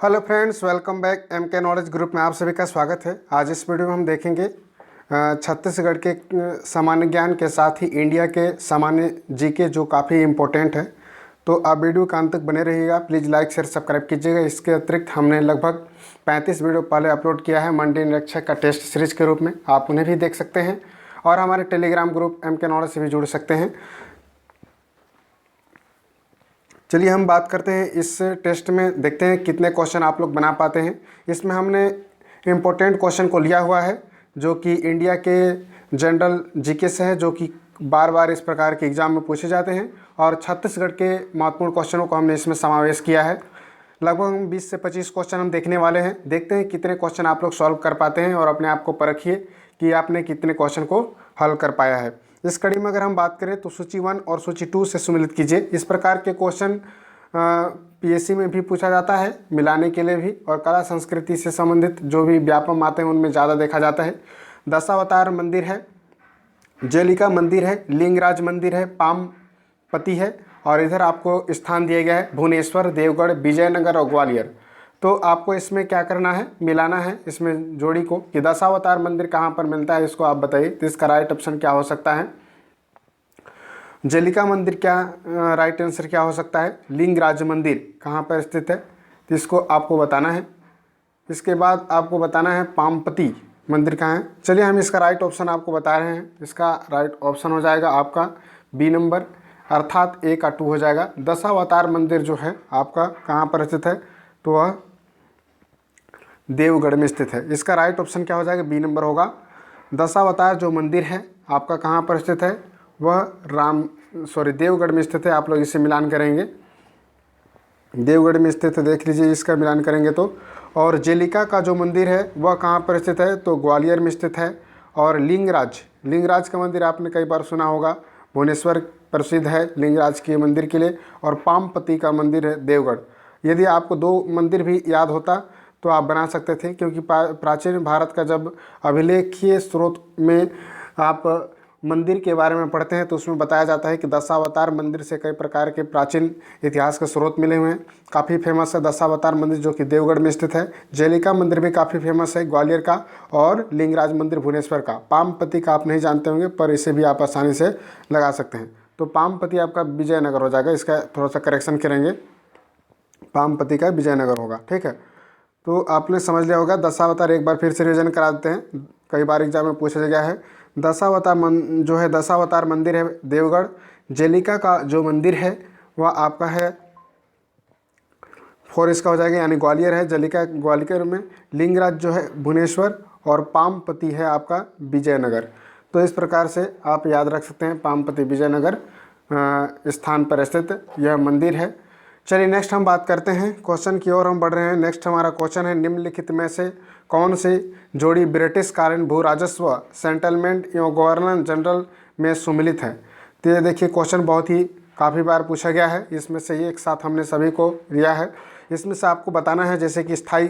Hello friends, welcome back. MK knowledge group में आप सभी का स्वागत है। आज इस वीडियो में हम देखेंगे छत्तीसगढ़ के सामान्य ज्ञान के साथ ही इंडिया के सामान्य जीके जो काफ़ी इम्पोर्टेंट है। तो आप वीडियो का अंत तक बने रहिएगा। प्लीज़ लाइक शेयर सब्सक्राइब कीजिएगा। इसके अतिरिक्त हमने लगभग 35 वीडियो पहले अपलोड किया है मंडी निरीक्षक का टेस्ट सीरीज के रूप में, आप उन्हें भी देख सकते हैं और हमारे टेलीग्राम ग्रुप एमके नॉलेज से भी जुड़ सकते हैं। चलिए हम बात करते हैं इस टेस्ट में, देखते हैं कितने क्वेश्चन आप लोग बना पाते हैं। इसमें हमने इम्पोर्टेंट क्वेश्चन को लिया हुआ है जो कि इंडिया के जनरल जीके से है, जो कि बार बार इस प्रकार के एग्ज़ाम में पूछे जाते हैं और छत्तीसगढ़ के महत्वपूर्ण क्वेश्चनों को हमने इसमें समावेश किया है। लगभग हम 20 से 25 क्वेश्चन हम देखने वाले हैं। देखते हैं कितने क्वेश्चन आप लोग सॉल्व कर पाते हैं और अपने आप को परखिए कि आपने कितने क्वेश्चन को हल कर पाया है। इस कड़ी में अगर हम बात करें तो सूची 1 और सूची 2 से सम्मिलित कीजिए। इस प्रकार के क्वेश्चन पीएससी में भी पूछा जाता है, मिलाने के लिए भी, और कला संस्कृति से संबंधित जो भी व्यापम आते हैं उनमें ज़्यादा देखा जाता है। दशावतार मंदिर है, जेलिका मंदिर है, लिंगराज मंदिर है, पामपति है, और इधर आपको स्थान दिया गया है भुवनेश्वर, देवगढ़, विजयनगर और ग्वालियर। तो आपको इसमें क्या करना है, मिलाना है इसमें जोड़ी को कि दशावतार मंदिर कहाँ पर मिलता है, इसको आप बताइए। तो इसका राइट ऑप्शन क्या हो सकता है? जेलिका मंदिर क्या राइट आंसर क्या हो सकता है? लिंगराज मंदिर कहाँ पर स्थित है, तो इसको आपको बताना है। इसके बाद आपको बताना है पामपति मंदिर कहाँ है। चलिए हम इसका राइट ऑप्शन आपको बता रहे हैं। इसका राइट ऑप्शन हो जाएगा आपका बी नंबर, अर्थात ए का 2 हो जाएगा। दशावतार मंदिर जो है आपका कहाँ पर स्थित है, तो वह देवगढ़ में स्थित है। इसका राइट ऑप्शन क्या हो जाएगा? बी नंबर होगा। दशावतार जो मंदिर है आपका कहाँ पर स्थित है, वह देवगढ़ में स्थित है। आप लोग इसे मिलान करेंगे, देवगढ़ में स्थित है, देख लीजिए इसका मिलान करेंगे तो। और जेलिका का जो मंदिर है वह कहाँ पर स्थित है, तो ग्वालियर में स्थित है। और लिंगराज का मंदिर आपने कई बार सुना होगा, भुवनेश्वर प्रसिद्ध है लिंगराज के मंदिर के लिए, और पामपति का मंदिर है देवगढ़। यदि आपको 2 मंदिर भी याद होता तो आप बना सकते थे, क्योंकि प्राचीन भारत का जब अभिलेखीय स्रोत में आप मंदिर के बारे में पढ़ते हैं तो उसमें बताया जाता है कि दशावतार मंदिर से कई प्रकार के प्राचीन इतिहास के स्रोत मिले हुए हैं। काफ़ी फेमस है दशावतार मंदिर जो कि देवगढ़ में स्थित है। जेलिका मंदिर भी काफ़ी फेमस है ग्वालियर का, और लिंगराज मंदिर भुवनेश्वर का। पामपति का आप नहीं जानते होंगे, पर इसे भी आप आसानी से लगा सकते हैं। तो पामपति आपका विजयनगर हो जाएगा। इसका थोड़ा सा करेक्शन करेंगे, पामपति का विजयनगर होगा। ठीक है, तो आपने समझ लिया होगा। दशावतार एक बार फिर से रिविजन करा देते हैं, कई बार एग्जाम में पूछा गया है। दशावतार मंदिर है देवगढ़। जेलिका का जो मंदिर है वह आपका है 4, इसका हो जाएगा, यानी ग्वालियर है। जेलिका ग्वालियर में, लिंगराज जो है भुवनेश्वर, और पामपति है आपका विजयनगर। तो इस प्रकार से आप याद रख सकते हैं, पामपति विजयनगर स्थान पर स्थित यह मंदिर है। चलिए नेक्स्ट हम बात करते हैं, क्वेश्चन की ओर हम बढ़ रहे हैं। नेक्स्ट हमारा क्वेश्चन है, निम्नलिखित में से कौन सी जोड़ी ब्रिटिशकालीन भू राजस्व, सेटलमेंट एवं गवर्नर जनरल में सम्मिलित है? तो ये देखिए क्वेश्चन बहुत ही काफ़ी बार पूछा गया है। इसमें से ये एक साथ हमने सभी को लिया है। इसमें से आपको बताना है, जैसे कि स्थायी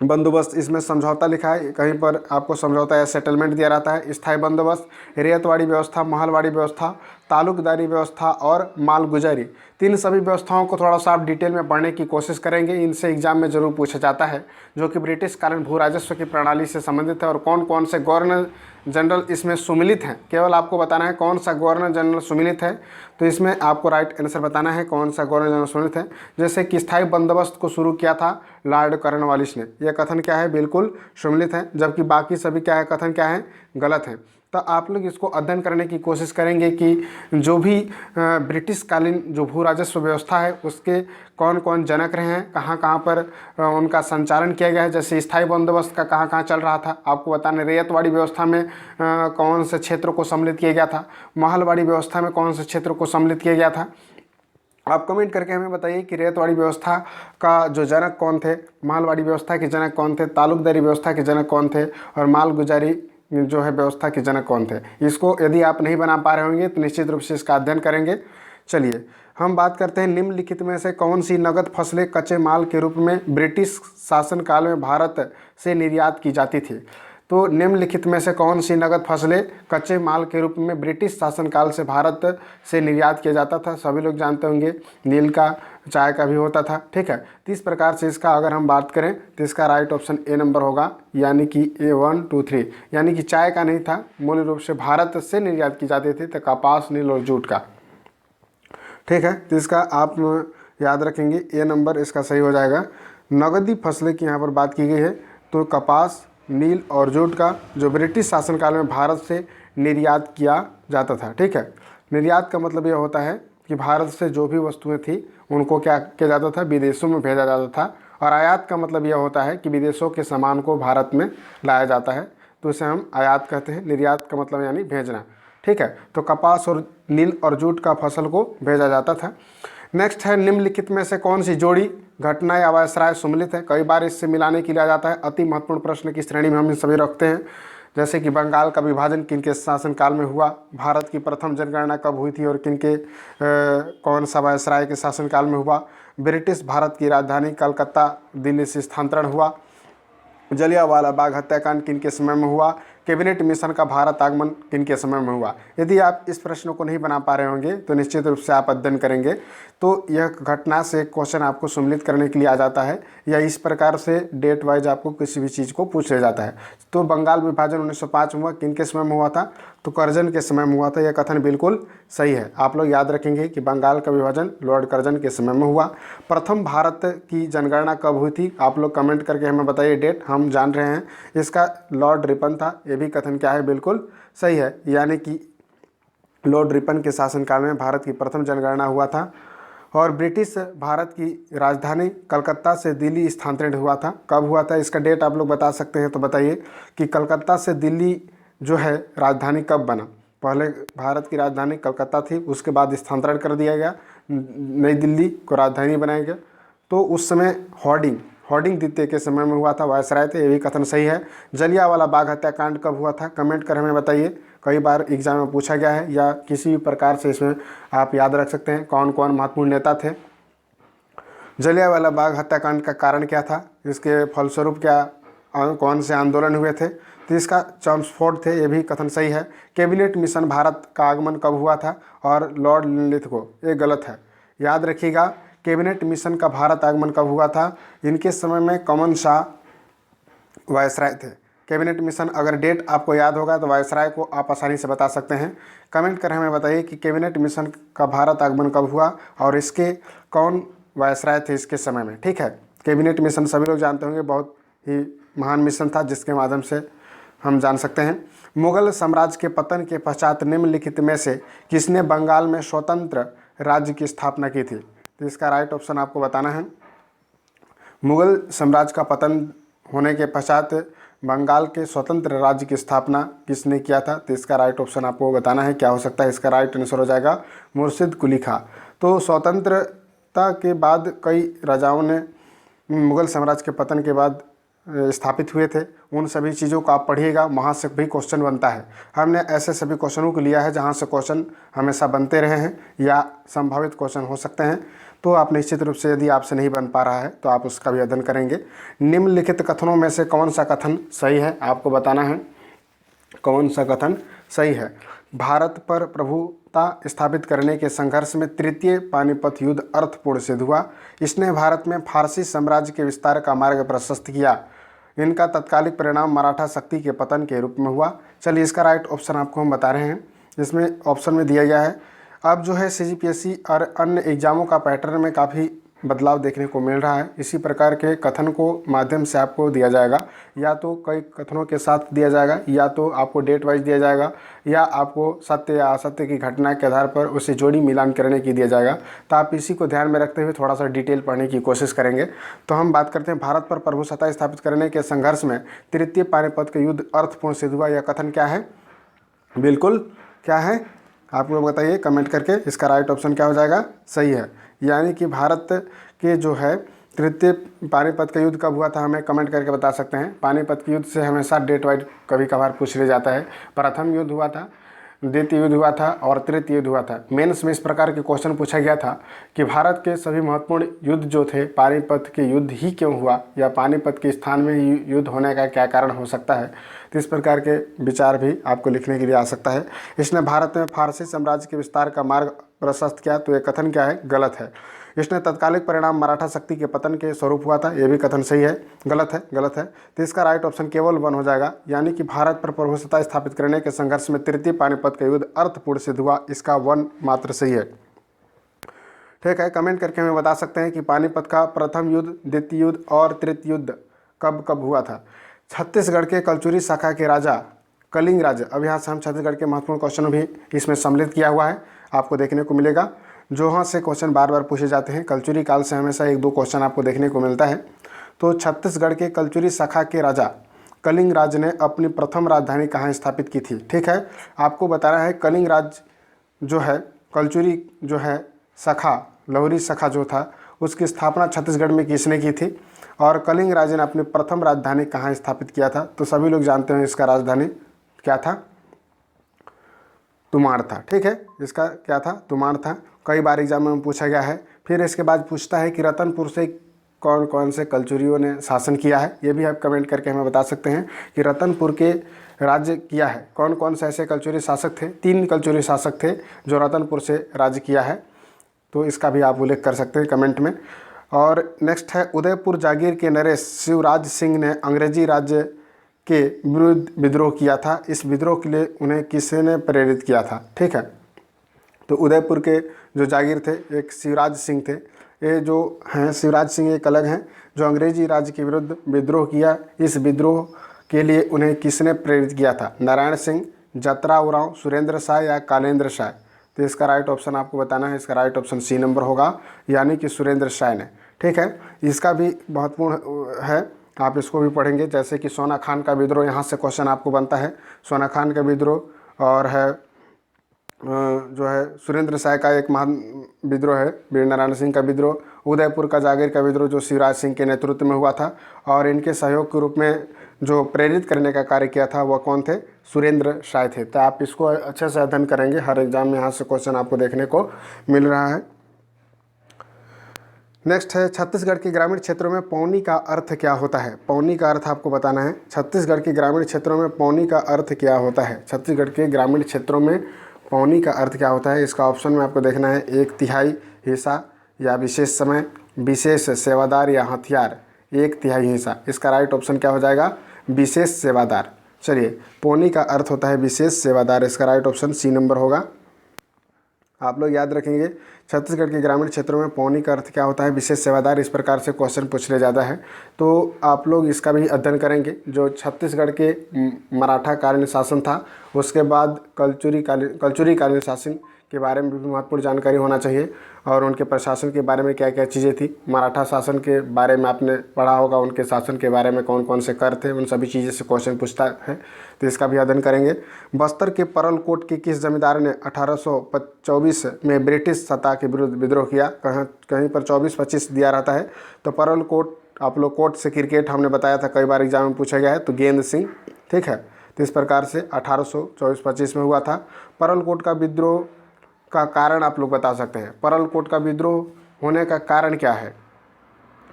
बंदोबस्त, इसमें समझौता लिखा है, कहीं पर आपको समझौता या सेटलमेंट दिया रहता है। स्थायी बंदोबस्त, रेतवाड़ी व्यवस्था, महलवाड़ी व्यवस्था, तालुकदारी व्यवस्था और मालगुजारी। तीन सभी व्यवस्थाओं को थोड़ा सा आप डिटेल में पढ़ने की कोशिश करेंगे। इनसे एग्जाम में जरूर पूछा जाता है, जो कि ब्रिटिशकालीन भू राजस्व की प्रणाली से संबंधित है। और कौन कौन से गवर्नर जनरल इसमें सम्मिलित हैं, केवल आपको बताना है कौन सा गवर्नर जनरल सम्मिलित है। तो इसमें आपको राइट आंसर बताना है कौन सा गवर्नर जनरल सम्मिलित है। जैसे कि स्थायी बंदोबस्त को शुरू किया था लॉर्ड कॉर्नवालिस ने, यह कथन क्या है, बिल्कुल सम्मिलित है, जबकि बाकी सभी क्या है, कथन क्या है, गलत है। तो आप लोग इसको अध्ययन करने की कोशिश करेंगे कि जो भी ब्रिटिशकालीन जो भू राजस्व व्यवस्था है उसके कौन कौन जनक रहे हैं, कहाँ कहाँ पर उनका संचालन किया गया है। जैसे स्थायी बंदोबस्त का कहाँ कहाँ चल रहा था, आपको बताने। रैयतवाड़ी व्यवस्था में कौन से क्षेत्रों को सम्मिलित किया गया था, महलवाड़ी व्यवस्था में कौन से क्षेत्रों को सम्मिलित किया गया था। आप कमेंट करके हमें बताइए कि रैयतवाड़ी व्यवस्था का जो जनक कौन थे, महलवाड़ी व्यवस्था के जनक कौन थे, तालुकदारी व्यवस्था के जनक कौन थे, और मालगुजारी जो है व्यवस्था के जनक कौन थे। इसको यदि आप नहीं बना पा रहे होंगे तो निश्चित रूप से इसका अध्ययन करेंगे। चलिए हम बात करते हैं, निम्नलिखित में से कौन सी नगद फसलें कच्चे माल के रूप में ब्रिटिश शासनकाल में भारत से निर्यात की जाती थी। तो निम्नलिखित में से कौन सी नगद फसलें कच्चे माल के रूप में ब्रिटिश शासनकाल से भारत से निर्यात किया जाता था? सभी लोग जानते होंगे, नील का, चाय का भी होता था, ठीक है। तो इस प्रकार से इसका अगर हम बात करें तो इसका राइट ऑप्शन ए नंबर होगा, यानी कि ए 1 2 3, यानी कि चाय का नहीं था, मूल रूप से भारत से निर्यात की जाती थी, तो कपास, नील और जूट का, ठीक है। तो इसका आप याद रखेंगे, ए नंबर इसका सही हो जाएगा। नगदी फसलें की यहाँ पर बात की गई है, तो कपास, नील और जूट का जो ब्रिटिश शासनकाल में भारत से निर्यात किया जाता था, ठीक है। निर्यात का मतलब यह होता है कि भारत से जो भी वस्तुएं थी उनको क्या किया जाता था, विदेशों में भेजा जाता था। और आयात का मतलब यह होता है कि विदेशों के सामान को भारत में लाया जाता है, तो इसे हम आयात कहते हैं। निर्यात का मतलब यानी भेजना, ठीक है। तो कपास और नील और जूट का फसल को भेजा जाता था। नेक्स्ट है, निम्नलिखित में से कौन सी जोड़ी घटना या वायसराय सम्मिलित है? कई बार इससे मिलाने के लिए आ जाता है। अति महत्वपूर्ण प्रश्न की श्रेणी में हम सभी रखते हैं। जैसे कि बंगाल का विभाजन किनके शासनकाल में हुआ, भारत की प्रथम जनगणना कब हुई थी और किनके कौन सा वायसराय के शासनकाल में हुआ, ब्रिटिश भारत की राजधानी कलकत्ता दिल्ली से स्थानांतरण हुआ, जलियांवाला बाग हत्याकांड किनके समय में हुआ, कैबिनेट मिशन का भारत आगमन किनके समय में हुआ। यदि आप इस प्रश्न को नहीं बना पा रहे होंगे तो निश्चित रूप से आप अध्ययन करेंगे तो यह घटना से क्वेश्चन आपको सम्मिलित करने के लिए आ जाता है, या इस प्रकार से डेट वाइज आपको किसी भी चीज़ को पूछ लिया जाता है। तो बंगाल विभाजन 1905 में हुआ, किनके समय में हुआ था, तो कर्जन के समय में हुआ था। यह कथन बिल्कुल सही है। आप लोग याद रखेंगे कि बंगाल का विभाजन लॉर्ड कर्जन के समय में हुआ। प्रथम भारत की जनगणना कब हुई थी, आप लोग कमेंट करके हमें बताइए डेट, हम जान रहे हैं। इसका लॉर्ड रिपन था। ये भी कथन क्या है, बिल्कुल सही है, यानी कि लॉर्ड रिपन के शासनकाल में भारत की प्रथम जनगणना हुआ था। और ब्रिटिश भारत की राजधानी कलकत्ता से दिल्ली स्थानांतरित हुआ था। कब हुआ था, इसका डेट आप लोग बता सकते हैं तो बताइए कि कलकत्ता से दिल्ली जो है राजधानी कब बना। पहले भारत की राजधानी कलकत्ता थी, उसके बाद स्थानांतरण कर दिया गया, नई दिल्ली को राजधानी बनाया गया। तो उस समय हॉर्डिंग द्वितीय के समय में हुआ था, वायसराय थे। ये भी कथन सही है। जलियांवाला बाग हत्याकांड कब हुआ था, कमेंट कर हमें बताइए। कई बार एग्जाम में पूछा गया है, या किसी भी प्रकार से इसमें आप याद रख सकते हैं कौन कौन महत्वपूर्ण नेता थे। जलियांवाला बाग हत्याकांड का कारण क्या था, इसके फलस्वरूप क्या कौन से आंदोलन हुए थे, तो इसका चम्सफोर्ड थे। ये भी कथन सही है। कैबिनेट मिशन भारत का आगमन कब हुआ था, और लॉर्ड लिनलिथ को, ये गलत है, याद रखिएगा। कैबिनेट मिशन का भारत आगमन कब हुआ था, इनके समय में कॉमन शाह वायसराय थे। कैबिनेट मिशन, अगर डेट आपको याद होगा तो वायसराय को आप आसानी से बता सकते हैं। कमेंट कर हमें बताइए कि कैबिनेट मिशन का भारत आगमन कब हुआ और इसके कौन वायसराय थे इसके समय में, ठीक है। कैबिनेट मिशन सभी लोग जानते होंगे, बहुत ही महान मिशन था जिसके माध्यम से हम जान सकते हैं। मुगल साम्राज्य के पतन के पश्चात निम्नलिखित में से किसने बंगाल में स्वतंत्र राज्य की स्थापना की थी, तो इसका राइट ऑप्शन आपको बताना है। मुगल साम्राज्य का पतन होने के पश्चात बंगाल के स्वतंत्र राज्य की स्थापना किसने किया था, तो इसका राइट ऑप्शन आपको बताना है। क्या हो सकता है, इसका राइट आंसर हो जाएगा मुर्शिद कुली खां। तो स्वतंत्रता के बाद कई राजाओं ने मुगल साम्राज्य के पतन के बाद स्थापित हुए थे। उन सभी चीज़ों को आप पढ़िएगा, वहाँ से भी क्वेश्चन बनता है। हमने ऐसे सभी क्वेश्चनों को लिया है जहाँ से क्वेश्चन हमेशा बनते रहे हैं या संभावित क्वेश्चन हो सकते हैं। तो आप निश्चित रूप से, यदि आपसे नहीं बन पा रहा है तो आप उसका भी अध्ययन करेंगे। निम्नलिखित कथनों में से कौन सा कथन सही है, आपको बताना है कौन सा कथन सही है। भारत पर प्रभुता स्थापित करने के संघर्ष में तृतीय पानीपत युद्ध अर्थपूर्ण सिद्ध हुआ। इसने भारत में फारसी साम्राज्य के विस्तार का मार्ग प्रशस्त किया। इनका तत्कालिक परिणाम मराठा शक्ति के पतन के रूप में हुआ। चलिए, इसका राइट ऑप्शन आपको हम बता रहे हैं। इसमें ऑप्शन में दिया गया है, अब जो है CGPSC और अन्य एग्जामों का पैटर्न में काफ़ी बदलाव देखने को मिल रहा है। इसी प्रकार के कथन को माध्यम से आपको दिया जाएगा, या तो कई कथनों के साथ दिया जाएगा, या तो आपको डेट वाइज दिया जाएगा, या आपको सत्य या असत्य की घटना के आधार पर उसे जोड़ी मिलान करने की दिया जाएगा। तो आप इसी को ध्यान में रखते हुए थोड़ा सा डिटेल पढ़ने की कोशिश करेंगे। तो हम बात करते हैं, भारत पर प्रभुसत्ता स्थापित करने के संघर्ष में तृतीय पानीपत का युद्ध अर्थपूर्ण सिद्ध हुआ। यह कथन क्या है, बिल्कुल क्या है, आप लोग बताइए कमेंट करके। इसका राइट ऑप्शन क्या हो जाएगा, सही है। यानी कि भारत के जो है तृतीय पानीपत का युद्ध कब हुआ था, हमें कमेंट करके बता सकते हैं। पानीपत के युद्ध से हमेशा डेट वाइज कभी कभार पूछ लिया जाता है। प्रथम युद्ध हुआ था द्वितीय युद्ध हुआ था और तृतीय युद्ध हुआ था। मेंस में इस प्रकार के क्वेश्चन पूछा गया था कि भारत के सभी महत्वपूर्ण युद्ध जो थे पानीपत के युद्ध ही क्यों हुआ, या पानीपत के स्थान में ही युद्ध होने का क्या कारण हो सकता है। तो इस प्रकार के विचार भी आपको लिखने के लिए आ सकता है। इसने भारत में फारसी साम्राज्य के विस्तार का मार्ग प्रशस्त किया, तो ये कथन क्या है, गलत है। इसने तत्कालिक परिणाम मराठा शक्ति के पतन के स्वरूप हुआ था, ये भी कथन सही है, गलत है, गलत है। तो इसका राइट ऑप्शन केवल 1 हो जाएगा, यानी कि भारत पर प्रभुसत्ता स्थापित करने के संघर्ष में तृतीय पानीपत का युद्ध अर्थपूर्ण सिद्ध हुआ, इसका 1 मात्र सही है। ठीक है, कमेंट करके हमें बता सकते हैं कि पानीपत का प्रथम युद्ध, द्वितीय युद्ध और तृतीय युद्ध कब कब हुआ था। छत्तीसगढ़ के कलचुरी शाखा के राजा कलिंग राज, अब यहाँ से हम छत्तीसगढ़ के महत्वपूर्ण क्वेश्चन भी इसमें सम्मिलित किया हुआ है, आपको देखने को मिलेगा। जो यहाँ से क्वेश्चन बार बार पूछे जाते हैं, कलचुरी काल से हमेशा 1-2 क्वेश्चन आपको देखने को मिलता है। तो छत्तीसगढ़ के कलचुरी शाखा के राजा कलिंग राज ने अपनी प्रथम राजधानी कहाँ स्थापित की थी। ठीक है, आपको बताना है कलिंग राज जो है, कलचुरी जो है शाखा, लहुरी शाखा जो था, उसकी स्थापना छत्तीसगढ़ में किसने की थी, और कलिंग राज ने अपनी प्रथम राजधानी कहाँ स्थापित किया था। तो सभी लोग जानते हैं इसका राजधानी क्या था, तुमार था। ठीक है, इसका क्या था, तुमार था, कई बार एग्जाम में पूछा गया है। फिर इसके बाद पूछता है कि रतनपुर से कौन कौन से कलचुरियों ने शासन किया है, ये भी आप कमेंट करके हमें बता सकते हैं कि रतनपुर के राज्य किया है, कौन कौन से ऐसे कलचुरी शासक थे। 3 कलचुरी शासक थे जो रतनपुर से राज्य किया है, तो इसका भी आप उल्लेख कर सकते हैं कमेंट में। और नेक्स्ट है उदयपुर जागीर के नरेश शिवराज सिंह ने अंग्रेजी राज्य के विरुद्ध विद्रोह किया था, इस विद्रोह के लिए उन्हें किसने प्रेरित किया था। ठीक है, तो उदयपुर के जो जागीर थे एक शिवराज सिंह थे, ये जो हैं शिवराज सिंह एक अलग हैं, जो अंग्रेजी राज्य के विरुद्ध विद्रोह किया, इस विद्रोह के लिए उन्हें किसने प्रेरित किया था, नारायण सिंह, जतरा उरांव, सुरेंद्र शाह या कालेंद्र शाह। तो इसका राइट ऑप्शन आपको बताना है, इसका राइट ऑप्शन सी नंबर होगा, यानी कि सुरेंद्र शाह ने। ठीक है, इसका भी महत्वपूर्ण है, आप इसको भी पढ़ेंगे। जैसे कि सोना खान का विद्रोह, यहाँ से क्वेश्चन आपको बनता है, सोना खान का विद्रोह, और है जो है सुरेंद्र शाह का एक महान विद्रोह है, वीर नारायण सिंह का विद्रोह, उदयपुर का जागीर का विद्रोह जो शिवराज सिंह के नेतृत्व में हुआ था, और इनके सहयोग के रूप में जो प्रेरित करने का कार्य किया था वह कौन थे, सुरेंद्र शाह थे। तो आप इसको अच्छे से अध्ययन करेंगे, हर एग्जाम में यहाँ से क्वेश्चन आपको देखने को मिल रहा है। नेक्स्ट है छत्तीसगढ़ के ग्रामीण क्षेत्रों में पौनी का अर्थ क्या होता है। पौनी का अर्थ आपको बताना है, छत्तीसगढ़ के ग्रामीण क्षेत्रों में पौनी का अर्थ क्या होता है। छत्तीसगढ़ के ग्रामीण क्षेत्रों में पौनी का अर्थ क्या होता है, इसका ऑप्शन में आपको देखना है 1/3 हिस्सा या विशेष समय, विशेष सेवादार या हथियार। 1/3 हिस्सा, इसका राइट ऑप्शन क्या हो जाएगा, विशेष सेवादार। चलिए, पौनी का अर्थ होता है विशेष सेवादार, इसका राइट ऑप्शन सी नंबर होगा। आप लोग याद रखेंगे, छत्तीसगढ़ के ग्रामीण क्षेत्रों में पौनी का अर्थ क्या होता है, विशेश सेवादार। इस प्रकार से क्वेश्चन पूछने ज़्यादा है, तो आप लोग इसका भी अध्ययन करेंगे। जो छत्तीसगढ़ के मराठा कालीन शासन था, उसके बाद कलचुरी कालीन शासन के बारे में भी महत्वपूर्ण जानकारी होना चाहिए, और उनके प्रशासन के बारे में क्या क्या चीज़ें थी। मराठा शासन के बारे में आपने पढ़ा होगा, उनके शासन के बारे में कौन कौन से कर थे, उन सभी चीज़ें से क्वेश्चन पूछता है, तो इसका भी अध्ययन करेंगे। बस्तर के परलकोट के किस जमींदार ने 1824 में ब्रिटिश सत्ता के विरुद्ध विद्रोह किया। कहीं पर 24-25 दिया रहता है, तो परलकोट, आप लोग कोट से क्रिकेट हमने बताया था, कई बार एग्जाम में पूछा गया है, तो गेंद सिंह। ठीक है, तो इस प्रकार से 1824-25 में हुआ था। परलकोट का विद्रोह का कारण आप लोग बता सकते हैं, परलकोट का विद्रोह होने का कारण क्या है।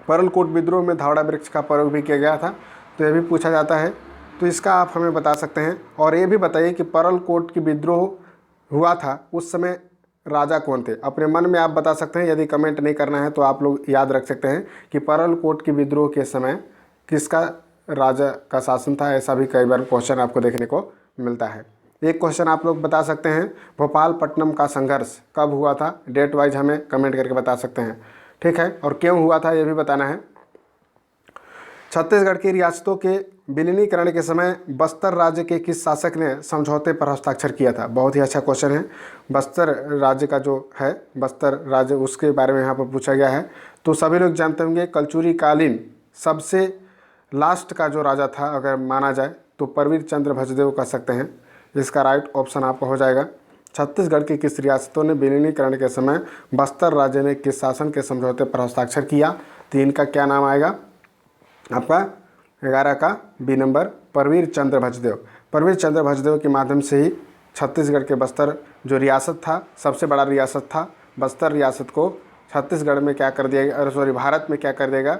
परलकोट विद्रोह में धावड़ा वृक्ष का प्रयोग भी किया गया था, तो यह भी पूछा जाता है, तो इसका आप हमें बता सकते हैं। और ये भी बताइए कि परलकोट की विद्रोह हुआ था उस समय राजा कौन थे। अपने मन में आप बता सकते हैं, यदि कमेंट नहीं करना है तो आप लोग याद रख सकते हैं कि परलकोट की विद्रोह के समय किसका राजा का शासन था। ऐसा भी कई बार क्वेश्चन आपको देखने को मिलता है। एक क्वेश्चन आप लोग बता सकते हैं, भोपालपट्टनम का संघर्ष कब हुआ था, डेट वाइज हमें कमेंट करके बता सकते हैं। ठीक है, और क्यों हुआ था ये भी बताना है। छत्तीसगढ़ की रियासतों के विलीनीकरण के समय बस्तर राज्य के किस शासक ने समझौते पर हस्ताक्षर किया था। बहुत ही अच्छा क्वेश्चन है। बस्तर राज्य का जो है, बस्तर राज्य, उसके बारे में यहाँ पर पूछा गया है। तो सभी लोग जानते होंगे कलचुरी कालीन सबसे लास्ट का जो राजा था अगर माना जाए तो परवीर चंद्र भजदेव कह सकते हैं। इसका राइट ऑप्शन आपका हो जाएगा। छत्तीसगढ़ की किस रियासतों ने विलीनीकरण के समय बस्तर राज्य ने किस शासन के समझौते पर हस्ताक्षर किया, तो इनका क्या नाम आएगा आपका 11 का बी नंबर, परवीर चंद्र भजदेव। परवीर चंद्र भजदेव के माध्यम से ही छत्तीसगढ़ के बस्तर जो रियासत था, सबसे बड़ा रियासत था, बस्तर रियासत को छत्तीसगढ़ में क्या कर दिया, भारत में क्या कर देगा,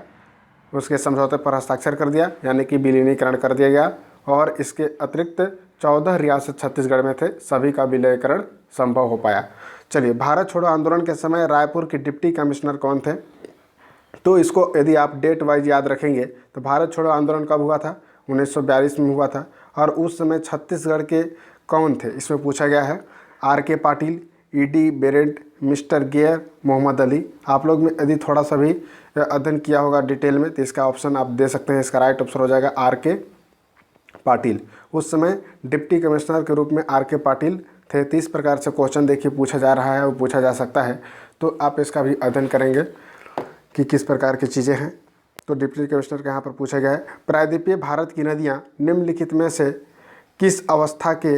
उसके समझौते पर हस्ताक्षर कर दिया, यानी कि विलीनीकरण कर दिया गया। और इसके अतिरिक्त 14 रियासत छत्तीसगढ़ में थे, सभी का विलयीकरण संभव हो पाया। चलिए, भारत छोड़ो आंदोलन के समय रायपुर के डिप्टी कमिश्नर कौन थे? तो इसको यदि आप डेट वाइज याद रखेंगे तो भारत छोड़ो आंदोलन कब हुआ था? 1942 में हुआ था। और उस समय छत्तीसगढ़ के कौन थे इसमें पूछा गया है। R.K. Patil, E.D. Berent, mister Geyer, Mohammad Ali. आप लोग में यदि थोड़ा सा भी अध्ययन किया होगा डिटेल में तो इसका ऑप्शन आप दे सकते हैं। इसका राइट ऑप्शन हो जाएगा R.K. पाटिल। उस समय डिप्टी कमिश्नर के रूप में R.K. पाटिल थे। 30 प्रकार से क्वेश्चन देखिए पूछा जा रहा है और पूछा जा सकता है, तो आप इसका भी अध्ययन करेंगे कि किस प्रकार की चीज़ें हैं। तो डिप्टी कमिश्नर के यहाँ पर पूछा गया है, प्रायद्वीपीय भारत की नदियाँ निम्नलिखित में से किस अवस्था के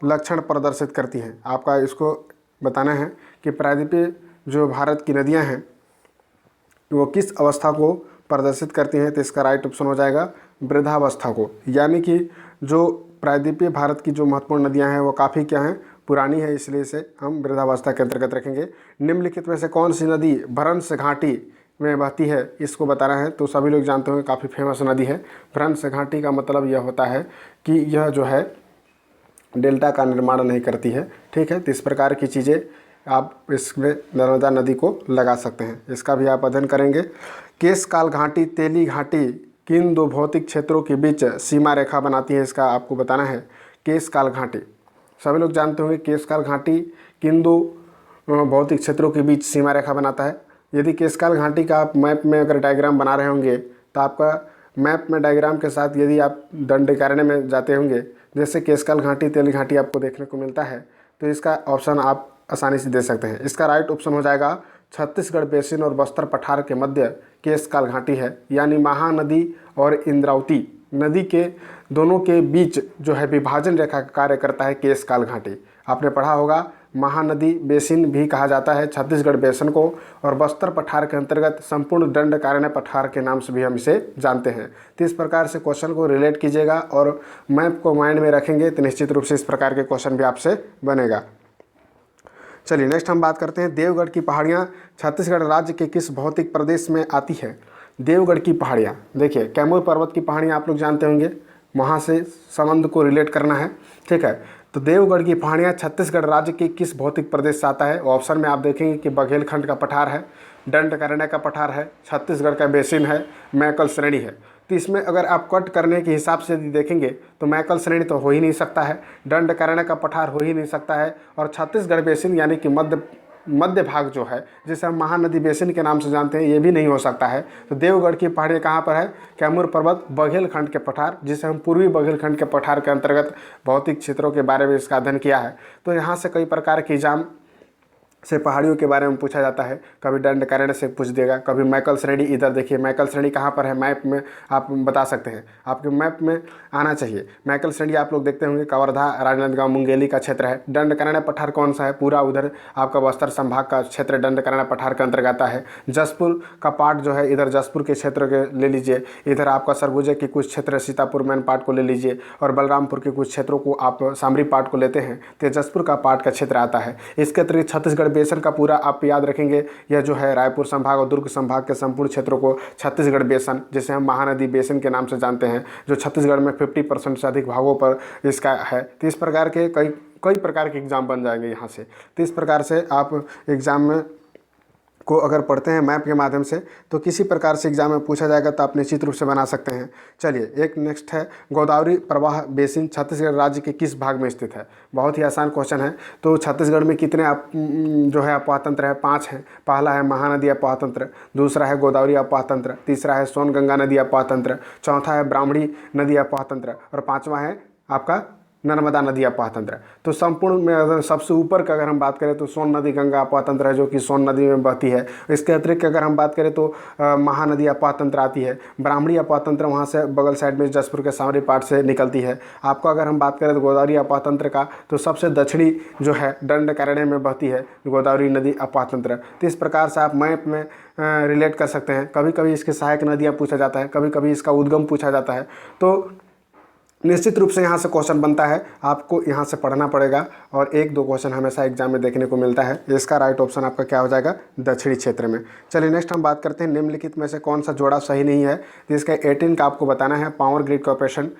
लक्षण प्रदर्शित करती हैं? आपका इसको बताना है कि प्रायद्वीपीय जो भारत की नदियाँ हैं वो किस अवस्था को प्रदर्शित करती हैं। तो इसका राइट ऑप्शन हो जाएगा वृद्धावस्था को, यानी कि जो प्रायद्वीपीय भारत की जो महत्वपूर्ण नदियां हैं वो काफ़ी क्या हैं, पुरानी है, इसलिए इसे हम वृद्धावस्था के अंतर्गत रखेंगे। निम्नलिखित में से कौन सी नदी भ्रंश घाटी में बहती है, इसको बताना है। तो सभी लोग जानते होंगे, काफ़ी फेमस नदी है। भ्रंश घाटी का मतलब यह होता है कि यह जो है डेल्टा का निर्माण नहीं करती है, ठीक है। तो इस प्रकार की चीज़ें आप इसमें नर्मदा नदी को लगा सकते हैं, इसका भी आप अध्ययन करेंगे। केशकाल घाटी, तेली घाटी किन दो भौतिक क्षेत्रों के बीच सीमा रेखा बनाती है, इसका आपको बताना है। केशकाल घाटी, सभी लोग जानते होंगे केशकाल घाटी किन दो भौतिक क्षेत्रों के बीच सीमा रेखा बनाता है। यदि केशकाल घाटी का आप मैप में अगर डायग्राम बना रहे होंगे तो आपका मैप में डायग्राम के साथ यदि आप दंडकारण्य में जाते होंगे, जैसे केशकाल घाटी, तेली घाटी आपको देखने को मिलता है, तो इसका ऑप्शन आप आसानी से दे सकते हैं। इसका राइट ऑप्शन हो जाएगा छत्तीसगढ़ बेसिन और बस्तर पठार के मध्य केशकाल घाटी है, यानी महानदी और इंद्रावती नदी के दोनों के बीच जो है विभाजन रेखा का कार्य करता है केशकाल घाटी। आपने पढ़ा होगा, महानदी बेसिन भी कहा जाता है छत्तीसगढ़ बेसिन को, और बस्तर पठार के अंतर्गत संपूर्ण दंडकारण्य पठार के नाम से भी हम इसे जानते हैं। तो इस प्रकार से क्वेश्चन को रिलेट कीजिएगा और मैप को माइंड में रखेंगे तो निश्चित रूप से इस प्रकार के क्वेश्चन भी आपसे बनेगा। चलिए नेक्स्ट हम बात करते हैं, देवगढ़ की पहाड़ियाँ छत्तीसगढ़ राज्य के किस भौतिक प्रदेश में आती है? देवगढ़ की पहाड़ियाँ, देखिए कैमूर पर्वत की पहाड़ियाँ आप लोग जानते होंगे, वहाँ से संबंध को रिलेट करना है, ठीक है। तो देवगढ़ की पहाड़ियाँ छत्तीसगढ़ राज्य के किस भौतिक प्रदेश से आता है? ऑप्शन में आप देखेंगे कि बघेलखंड का पठार है, दंडकारण्य का पठार है, छत्तीसगढ़ का बेसिन है, मैकल श्रेणी है। तो इसमें अगर आप कट करने के हिसाब से यदि देखेंगे तो मैकल श्रेणी तो हो ही नहीं सकता है, दंडकारण्य का पठार हो ही नहीं सकता है, और छत्तीसगढ़ बेसिन यानी कि मध्य भाग जो है जिसे हम महानदी बेसिन के नाम से जानते हैं, ये भी नहीं हो सकता है। तो देवगढ़ की पहाड़ियाँ कहाँ पर है? कैमूर पर्वत, बघेलखंड के पठार, जिसे हम पूर्वी बघेलखंड के पठार के अंतर्गत भौतिक क्षेत्रों के बारे में इसका अध्ययन किया है। तो यहाँ से कई प्रकार के एग्जाम से पहाड़ियों के बारे में पूछा जाता है, कभी दंडकारण्य से पूछ देगा, कभी मैकल श्रेणी। इधर देखिए मैकल श्रेणी कहाँ पर है, मैप में आप बता सकते हैं, आपके मैप में आना चाहिए। मैकल श्रेणी आप लोग देखते होंगे कवर्धा, राजनांदगांव, मुंगेली का क्षेत्र है। दंडकारण्य पठार कौन सा है? पूरा उधर आपका बस्तर संभाग का क्षेत्र दंडकारण्य पठार के अंतर्गत आता है। जसपुर का पार्ट जो है इधर जसपुर के क्षेत्र के ले लीजिए, इधर आपका सरगुजा के कुछ क्षेत्र, सीतापुर मैन पार्ट को ले लीजिए, और बलरामपुर के कुछ क्षेत्रों को आप सामरी पार्ट को लेते हैं तो जसपुर का पार्ट का क्षेत्र आता है। इसके अतिरिक्त छत्तीसगढ़ बेसिन का पूरा आप याद रखेंगे, यह जो है रायपुर संभाग और दुर्ग संभाग के संपूर्ण क्षेत्रों को छत्तीसगढ़ बेसिन, जिसे हम महानदी बेसिन के नाम से जानते हैं, जो छत्तीसगढ़ में 50% से अधिक भागों पर इसका है। तो इस प्रकार के कई प्रकार के एग्जाम बन जाएंगे यहाँ से। तो इस प्रकार से आप एग्जाम में को अगर पढ़ते हैं मैप के माध्यम से तो किसी प्रकार से एग्जाम में पूछा जाएगा तो आप निश्चित रूप से बना सकते हैं। चलिए एक नेक्स्ट है, गोदावरी प्रवाह बेसिन छत्तीसगढ़ राज्य के किस भाग में स्थित है? बहुत ही आसान क्वेश्चन है। तो छत्तीसगढ़ में कितने जो है अपवाह तंत्र है? 5 हैं। पहला है महानदी अपवाह तंत्र, दूसरा है गोदावरी अपवाह तंत्र, तीसरा है सोनगंगा नदी अपवाह तंत्र, चौथा है ब्राह्मणी नदी अपवाह तंत्र, और पाँचवा है आपका नर्मदा नदी अपवाह तंत्र। तो संपूर्ण में अगर सबसे ऊपर का अगर हम बात करें तो सोन नदी गंगा अपवाह तंत्र है, जो कि सोन नदी में बहती है। इसके अतिरिक्त अगर हम बात करें तो महानदी अपवाह तंत्र आती है। ब्राह्मणी अपवाह तंत्र वहाँ से बगल साइड में जसपुर के सामरी पार्ट से निकलती है। आपको अगर हम बात करें तो गोदावरी अपवाह तंत्र का, तो सबसे दक्षिणी जो है दंडकारण्य में बहती है गोदावरी नदी अपवाह तंत्र। तो इस प्रकार से आप मैप में रिलेट कर सकते हैं। कभी कभी इसके सहायक नदियाँ पूछा जाता है, कभी कभी इसका उद्गम पूछा जाता है। तो निश्चित रूप से यहाँ से क्वेश्चन बनता है, आपको यहाँ से पढ़ना पड़ेगा और 1-2 क्वेश्चन हमेशा एग्जाम में देखने को मिलता है। इसका राइट ऑप्शन आपका क्या हो जाएगा, दक्षिणी क्षेत्र में। चलिए नेक्स्ट हम बात करते हैं निम्नलिखित में से कौन सा जोड़ा सही नहीं है। तो इसका 18 का आपको बताना है। पावर ग्रिड कॉर्पोरेशन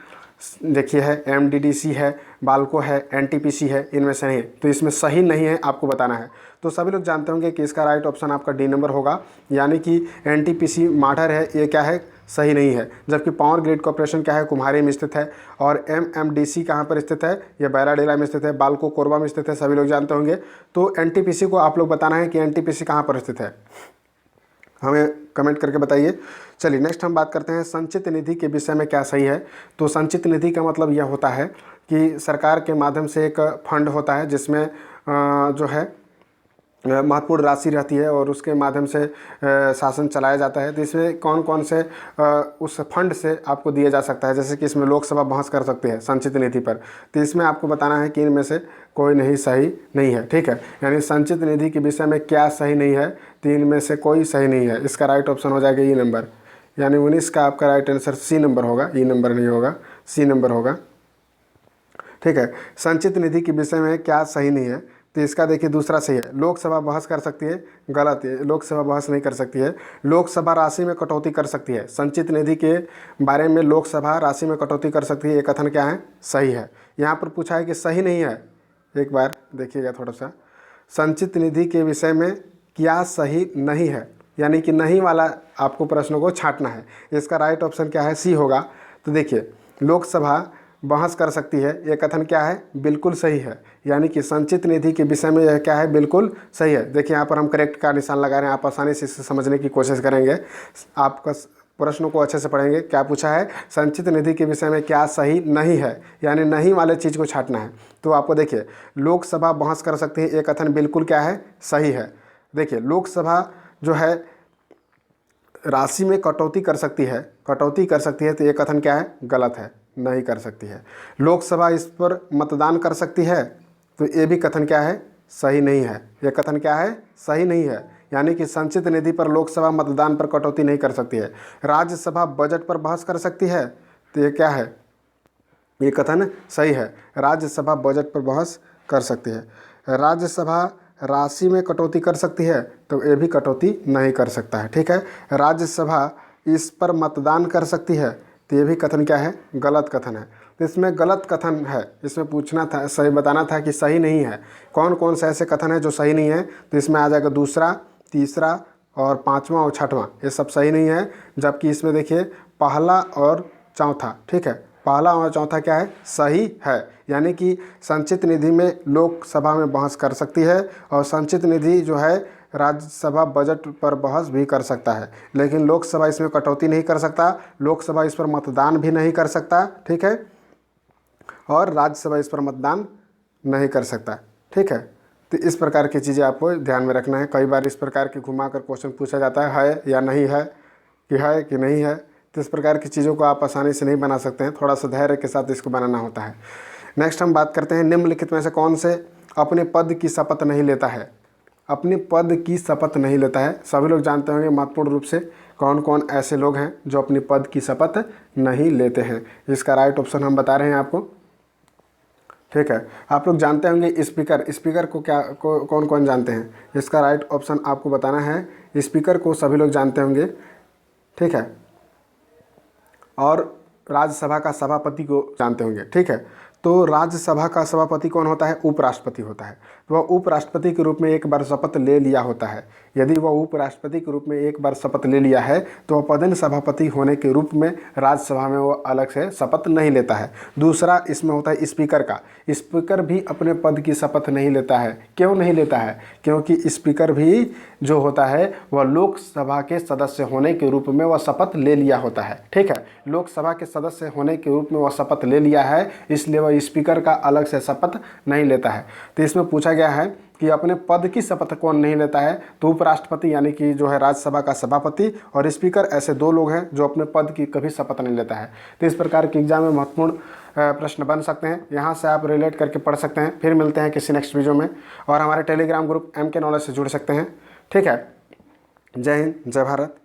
देखिए है, एमडीडीसी है, बाल्को है, एनटीपीसी है, इनमें से नहीं है। तो इसमें सही नहीं है आपको बताना है। तो सभी लोग जानते होंगे कि इसका राइट ऑप्शन आपका डी नंबर होगा, यानी कि एनटीपीसी माठर है, ये क्या है, सही नहीं है। जबकि पावर ग्रिड कॉर्पोरेशन क्या है, कुम्हारी में स्थित है। और एमएमडीसी कहाँ पर स्थित है, ये बैराडेला में स्थित है। बाल्को कोरबा में स्थित है, सभी लोग जानते होंगे। तो एनटीपीसी को आप लोग बताना है कि एनटीपीसी कहाँ पर स्थित है, हमें कमेंट करके बताइए। चलिए नेक्स्ट हम बात करते हैं संचित निधि के विषय में क्या सही है। तो संचित निधि का मतलब यह होता है कि सरकार के माध्यम से एक फंड होता है जिसमें जो है महत्वपूर्ण राशि रहती है और उसके माध्यम से शासन चलाया जाता है। तो इसमें कौन कौन से उस फंड से आपको दिया जा सकता है, जैसे कि इसमें लोकसभा बहस कर सकती है संचित निधि पर। तो इसमें आपको बताना है कि इनमें से कोई नहीं सही नहीं है, ठीक है। यानी संचित निधि के विषय में क्या सही नहीं है, तो इनमें से कोई सही नहीं है। इसका राइट ऑप्शन हो जाएगा ई नंबर, यानी 19 का आपका राइट आंसर सी नंबर होगा, ई नंबर नहीं होगा, सी नंबर होगा, ठीक है। संचित निधि के विषय में क्या सही नहीं है, तो इसका देखिए दूसरा सही है। लोकसभा बहस कर सकती है, गलत है, लोकसभा बहस नहीं कर सकती है। लोकसभा राशि में कटौती कर सकती है, संचित निधि के बारे में लोकसभा राशि में कटौती कर सकती है, ये कथन क्या है, सही है। यहाँ पर पूछा है कि सही नहीं है, एक बार देखिएगा थोड़ा सा, संचित निधि के विषय में क्या सही नहीं है, यानी कि नहीं वाला आपको प्रश्नों को छांटना है। इसका राइट ऑप्शन क्या है, सी होगा। तो देखिए लोकसभा बहस कर सकती है, ये कथन क्या है, बिल्कुल सही है। यानी कि संचित निधि के विषय में यह क्या है, बिल्कुल सही है। देखिए यहाँ पर हम करेक्ट का निशान लगा रहे हैं, आप आसानी से इसे समझने की कोशिश करेंगे। आपका प्रश्नों को अच्छे से पढ़ेंगे। क्या पूछा है, संचित निधि के विषय में क्या सही नहीं है, यानी नहीं वाले चीज़ को छांटना है। तो आपको देखिए लोकसभा बहस कर सकती है, ये कथन बिल्कुल क्या है, सही है। देखिए लोकसभा जो है राशि में कटौती कर सकती है, कटौती कर सकती है, तो ये कथन क्या है, गलत है, नहीं कर सकती है। लोकसभा इस पर मतदान कर सकती है, तो ये भी कथन क्या है, सही नहीं है। ये कथन क्या है, सही नहीं है। यानी कि संचित निधि पर लोकसभा मतदान पर कटौती नहीं कर सकती है। राज्यसभा बजट पर बहस कर सकती है, तो ये क्या है, ये कथन सही है। राज्यसभा बजट पर बहस कर सकती है। राज्यसभा राशि में कटौती कर सकती है, तो ये भी कटौती नहीं कर सकता है, ठीक है। राज्यसभा इस पर मतदान कर सकती है, तो ये भी कथन क्या है, गलत कथन है। तो इसमें गलत कथन है, इसमें पूछना था, सही बताना था कि सही नहीं है। कौन कौन से ऐसे कथन है जो सही नहीं है, तो इसमें आ जाएगा दूसरा, तीसरा और पाँचवा और छठवां, ये सब सही नहीं है। जबकि इसमें देखिए पहला और चौथा, ठीक है, पहला और चौथा क्या है, सही है। यानी कि संचित निधि में लोकसभा में बहस कर सकती है और संचित निधि जो है राज्यसभा बजट पर बहस भी कर सकता है, लेकिन लोकसभा इसमें कटौती नहीं कर सकता, लोकसभा इस पर मतदान भी नहीं कर सकता, ठीक है, और राज्यसभा इस पर मतदान नहीं कर सकता, ठीक है। तो इस प्रकार की चीज़ें आपको ध्यान में रखना है। कई बार इस प्रकार के घुमाकर क्वेश्चन पूछा जाता है या नहीं है कि नहीं है। तो इस प्रकार की चीज़ों को आप आसानी से नहीं बना सकते हैं, थोड़ा सा धैर्य के साथ इसको बनाना होता है। नेक्स्ट हम बात करते हैं निम्नलिखित में से कौन से अपने पद की शपथ नहीं लेता है, अपने पद की शपथ नहीं लेता है। सभी लोग जानते होंगे महत्वपूर्ण रूप से कौन कौन ऐसे लोग हैं जो अपने पद की शपथ नहीं लेते हैं। इसका राइट ऑप्शन हम बता रहे हैं आपको, ठीक है। आप लोग जानते होंगे स्पीकर, स्पीकर को क्या कौन कौन जानते हैं, इसका राइट ऑप्शन आपको बताना है। स्पीकर को सभी लोग जानते होंगे, ठीक है, और राज्यसभा का सभापति को जानते होंगे, ठीक है। तो राज्यसभा का सभापति कौन होता है, उपराष्ट्रपति होता है। तो वह उपराष्ट्रपति के रूप में एक बार शपथ ले लिया होता है। यदि वह उपराष्ट्रपति के रूप में एक बार शपथ ले लिया है तो वह पदेन सभापति होने के रूप में राज्यसभा में वो अलग से शपथ नहीं लेता है। दूसरा इसमें होता है स्पीकर का, स्पीकर भी अपने पद की शपथ नहीं लेता है। क्यों नहीं लेता है, क्योंकि स्पीकर भी जो होता है वह लोकसभा के सदस्य होने के रूप में वह शपथ ले लिया होता है, ठीक है। लोकसभा के सदस्य होने के रूप में वह शपथ ले लिया है, इसलिए वह स्पीकर का अलग से शपथ नहीं लेता है। तो इसमें पूछा गया है कि अपने पद की शपथ कौन नहीं लेता है, तो उपराष्ट्रपति यानी कि जो है राज्यसभा का सभापति और स्पीकर, ऐसे दो लोग हैं जो अपने पद की कभी शपथ नहीं लेता है। तो इस प्रकार के एग्जाम में महत्वपूर्ण प्रश्न बन सकते हैं, यहाँ से आप रिलेट करके पढ़ सकते हैं। फिर मिलते हैं किसी नेक्स्ट वीडियो में, और हमारे टेलीग्राम ग्रुप MK नॉलेज से जुड़ सकते हैं, ठीक है। जय हिंद, जय भारत।